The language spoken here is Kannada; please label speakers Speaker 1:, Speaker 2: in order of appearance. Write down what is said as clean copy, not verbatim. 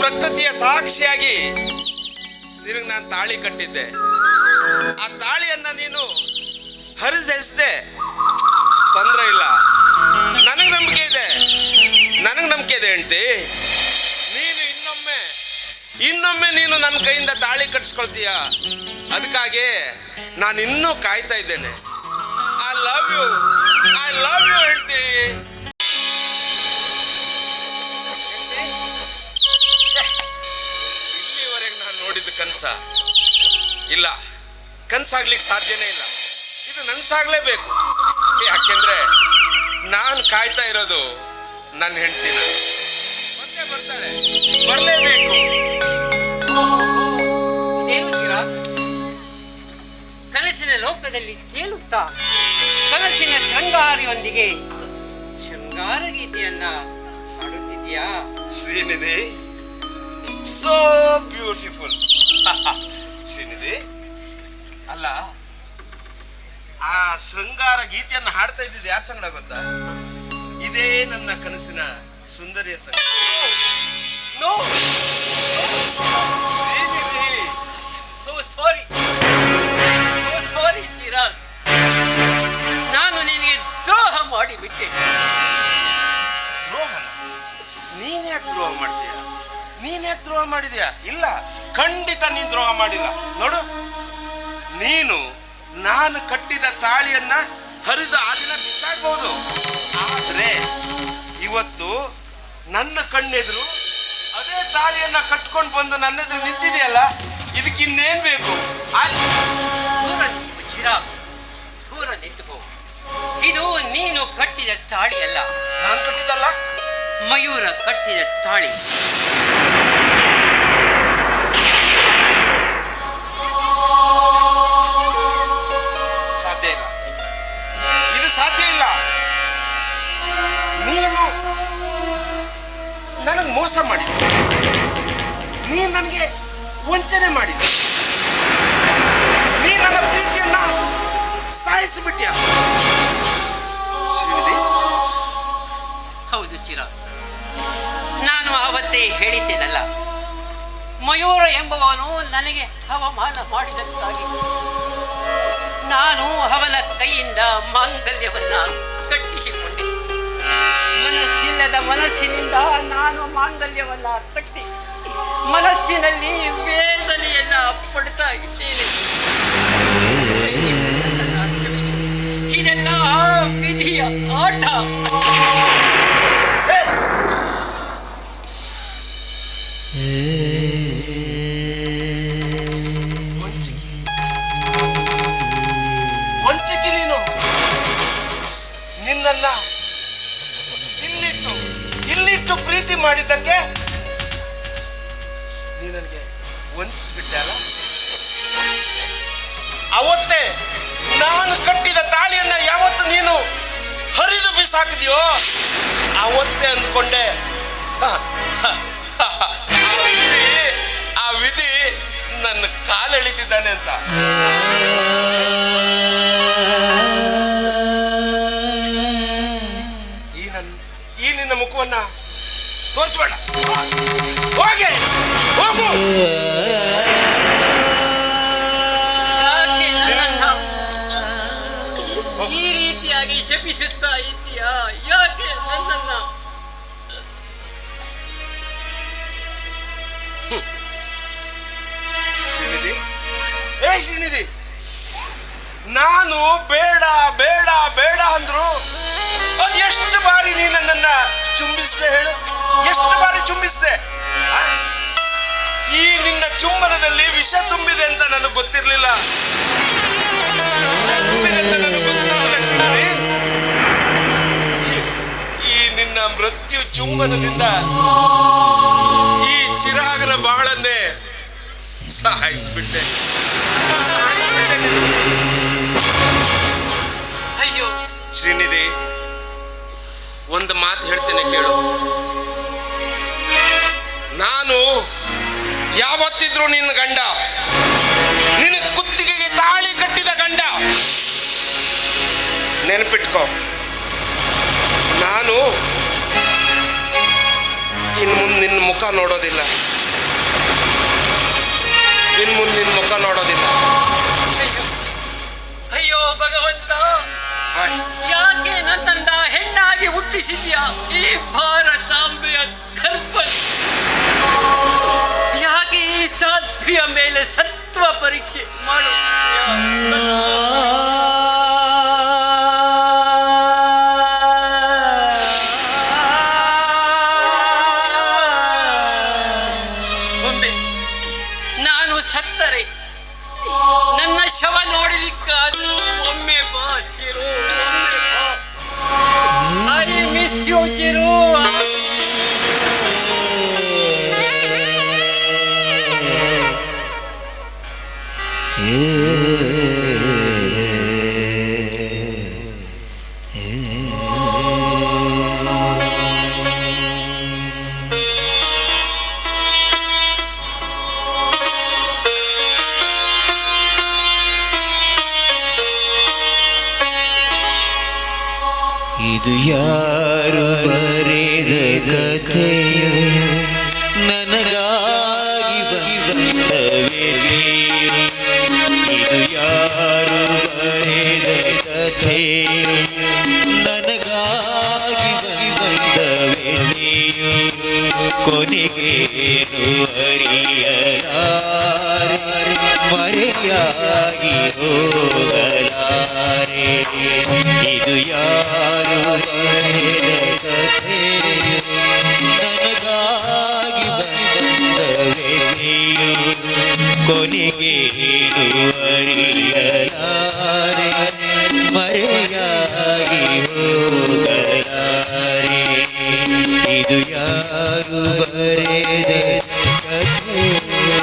Speaker 1: ಬದ್ಧತೆಯ ಸಾಕ್ಷಿಯಾಗಿ ನಿನಗೆ ನಾನು ತಾಳಿ ಕಟ್ಟಿದ್ದೆ. ಆ ತಾಳಿಯನ್ನ ನೀನು ಹರಿದೆಸದೆ ತೊಂದರೆ ಇಲ್ಲ. ನನಗೆ ನಂಬಿಕೆ ಇದೆ ಹೆಂಡ್ತಿ. ನೀನು ಇನ್ನೊಮ್ಮೆ ನೀನು ನನ್ನ ಕೈಯಿಂದ ತಾಳಿ ಕಟ್ಸ್ಕೊಳ್ತೀಯ. ಅದಕ್ಕಾಗಿ ನಾನು ಇನ್ನೂ ಕಾಯ್ತಾ ಇದ್ದೇನೆ. ಐ ಲವ್ ಯು ಹೆಂಡ್ತಿ. ಇಲ್ಲಿವರೆಗೆ ನಾನು ನೋಡಿದ ಕನಸ ಇಲ್ಲ, ಕನಸಾಗ್ಲಿಕ್ಕೆ ಸಾಧ್ಯನೇ ಇಲ್ಲ. ಇದು ನನ್ಸಾಗ್ಲೇಬೇಕು. ಯಾಕೆಂದ್ರೆ ನಾನು ಕಾಯ್ತಾ ಇರೋದು ನನ್ನ ಹೆಂಡ್ತಿನ. ಮತ್ತೆ ಬರ್ತಾಳೆ, ಬರಲೇಬೇಕು.
Speaker 2: ಕನಸಿನ ಲೋಕದಲ್ಲಿ ತೇಲುತ್ತಾ ಕನಸಿನ ಶೃಂಗಾರಿಯೊಂದಿಗೆ ಶೃಂಗಾರ ಗೀತೆಯನ್ನ ಹಾಡುತ್ತಿದ್ಯಾ
Speaker 1: ಶ್ರೀನಿಧಿ? So beautiful. ಶ್ರೀನಿಧಿ, ಅಲ್ಲ ಆ ಶೃಂಗಾರ ಗೀತೆಯನ್ನು ಹಾಡ್ತಾ ಇದ್ದಿದ್ದು ಯಾರ ಸಂಗಡ ಗೊತ್ತಾ? ಇದೇ ನನ್ನ ಕನಸಿನ ಸುಂದರಿಯ ಸಂಗಡ. ಶ್ರೀನಿಧಿ,
Speaker 2: ಸೋ ಸಾರಿ ಚಿರಾಗ್, ನಾನು ನಿನಗೆ ದ್ರೋಹ ಮಾಡಿಬಿಟ್ಟೆ.
Speaker 1: ದ್ರೋಹನ? ನೀನ್ ಯಾಕೆ ದ್ರೋಹ ಮಾಡಿದ್ಯಾ? ಇಲ್ಲ, ಖಂಡಿತ ನೀನ್ ದ್ರೋಹ ಮಾಡಿಲ್ಲ. ನೋಡು, ನೀನು ನಾನು ಕಟ್ಟಿದ ತಾಳಿಯನ್ನ ಹರಿದು ಆ ದಿನ ಬಿಸಾಡ್ಬಹುದು. ಆದ್ರೆ ಇವತ್ತು ನನ್ನ ಕಣ್ಣೆದುರು ಅದೇ ತಾಳಿಯನ್ನ ಕಟ್ಕೊಂಡು ಬಂದು ನನ್ನೆದುರು ನಿಂತಿದೆಯಲ್ಲ, ಇದಕ್ಕೆ ಇನ್ನೇನ್ ಬೇಕು?
Speaker 2: ದೂರ ನಿಂತುಕೋ. ಇದು ನೀನು ಕಟ್ಟಿದ ತಾಳಿ ಅಲ್ಲ.
Speaker 1: ನಾನು ಕಟ್ಟಿದಲ್ಲ,
Speaker 2: ಮಯೂರ ಕಟ್ಟಿದ ತಾಳಿ.
Speaker 1: ಸಾಧ್ಯ ಇಲ್ಲ, ಇದು ಸಾಧ್ಯ ಇಲ್ಲ. ನೀನು ನನಗೆ ಮೋಸ ಮಾಡಿದ, ನೀನು ನನಗೆ ವಂಚನೆ ಮಾಡಿದ, ನೀ ನನ್ನ ಪ್ರೀತಿಯನ್ನ ಸಾಯಿಸಿಬಿಟ್ಯಾ ಶ್ರೀನಿಧಿ.
Speaker 2: ಹೌದು ಚಿರಾಗ್, ನಾನು ಆವತ್ತೇ ಹೇಳಿದ್ದೇನಲ್ಲ, ಮಯೂರ ಎಂಬವನು ನನಗೆ ಅವಮಾನ ಮಾಡಿದಕ್ಕಾಗಿ ನಾನು ಅವನ ಕೈಯಿಂದ ಮಾಂಗಲ್ಯವನ್ನ ಕಟ್ಟಿಸಿಕೊಂಡೆ. ಮನಸ್ಸಿಲ್ಲದ ಮನಸ್ಸಿನಿಂದ ನಾನು ಮಾಂಗಲ್ಯವನ್ನ ಕಟ್ಟಿ ಮನಸ್ಸಿನಲ್ಲಿ ವೇದನೆಯನ್ನ ಪಡ್ತಾ ಇದ್ದೇನೆ. ಇದೆಲ್ಲ ವಿಧಿಯ ಆಟ.
Speaker 1: ವಂಚಕಿ ನೀನು. ನಿನ್ನನ್ನ ಇಲ್ಲಿಟ್ಟು ಪ್ರೀತಿ ಮಾಡಿದ್ದಕ್ಕೆ ನೀ ನನಗೆ ವಂಚಿಸ್ಬಿಟ್ಟಲ್ಲ. ಅವತ್ತೇ ನಾನು ಕಟ್ಟಿದ ತಾಳಿಯನ್ನ ಯಾವತ್ತು ನೀನು ಹರಿದು ಬಿಸಾಕಿದ್ಯೋ ಅವತ್ತೇ ಅಂದ್ಕೊಂಡೆ ಆ ವಿಧಿ ನನ್ನ ಕಾಲೆಳಿತಿದ್ದಾನೆ ಅಂತ. ಈ ನಿನ್ನ ಮುಖವನ್ನ ತೋರಿಸ್ಬೇಡ. ಹೋಗು.
Speaker 2: ಈ ರೀತಿಯಾಗಿ ಶಪಿಸುತ್ತಾ ಇದ್ದೀಯಾ? ಯಾಕೆ ನನ್ನನ್ನ?
Speaker 1: ಶ್ರೀನಿಧಿ, ನಾನು ಬೇಡ ಬೇಡ ಬೇಡ ಅಂದ್ರು ಅದು ಎಷ್ಟು ಬಾರಿ ನೀ ನನ್ನನ್ನ ಚುಂಬಿಸಿದೆ ಹೇಳು? ಎಷ್ಟು ಬಾರಿ ಚುಂಬಿಸಿದೆ? ಈ ನಿನ್ನ ಚುಂಬನದಲ್ಲಿ ವಿಷ ತುಂಬಿದೆ ಅಂತ ನನಗೆ ಗೊತ್ತಿರಲಿಲ್ಲ. ಈ ನಿನ್ನ ಮೃತ್ಯು ಚುಂಬನದಿಂದ ಈ ಚಿರಾಗನ ಬಾಳನ್ನೇ ಸಾಯಿಸ್ಬಿಟ್ಟೆ.
Speaker 2: ಅಯ್ಯೋ
Speaker 1: ಶ್ರೀನಿಧಿ, ಒಂದು ಮಾತು ಹೇಳ್ತೇನೆ ಕೇಳು. ನಾನು ಯಾವತ್ತಿದ್ರು ನಿನ್ನ ಗಂಡ, ನಿನ್ನ ಕುತ್ತಿಗೆಗೆ ತಾಳಿ ಕಟ್ಟಿದ ಗಂಡ. ನೆನಪಿಟ್ಕೋ, ನಾನು ಇನ್ನು ಮುಂದೆ ನಿನ್ನ ಮುಖ ನೋಡೋದಿಲ್ಲ.
Speaker 2: ಒಮ್ಮೆ ನಾನು ಸತ್ತರೆ ನನ್ನ ಶವ ನೋಡಲಿಕ್ಕಾದ್ರೂ ಒಮ್ಮೆ ಬಾ ಚಿರು, ಒಮ್ಮೆ ಬಾ. I miss you Chiru.
Speaker 3: ಇದು ಯಾರು ಬರೆದ ಕಥೆಯು ನನಗಾಗಿ ಬಂದವೆಯು. ಇದು ಯಾರು ಬರೆದ ಕಥೆಯು ನನಗಾಗಿ ಬಂದವೆಯು. ಕೊನೆಗೇನು ಅರಿಯಲಾರೆ, ಮರೆಯಾಗಿ ಹೋಗಲಾರೆ. ಇದು ಯಾರು ಬರೆದ ಕಥೆಯು ನನಗಾಗಿ ಬಂದವೆಯು. ಕೊನೆಗೇನು ಅರಿಯಲಾರೆ, ಮರೆಯಾಗಿ ಹೋಗಲಾರೆ. ಇದು ಯಾರು ಬರೆದ ಕಥೆಯು.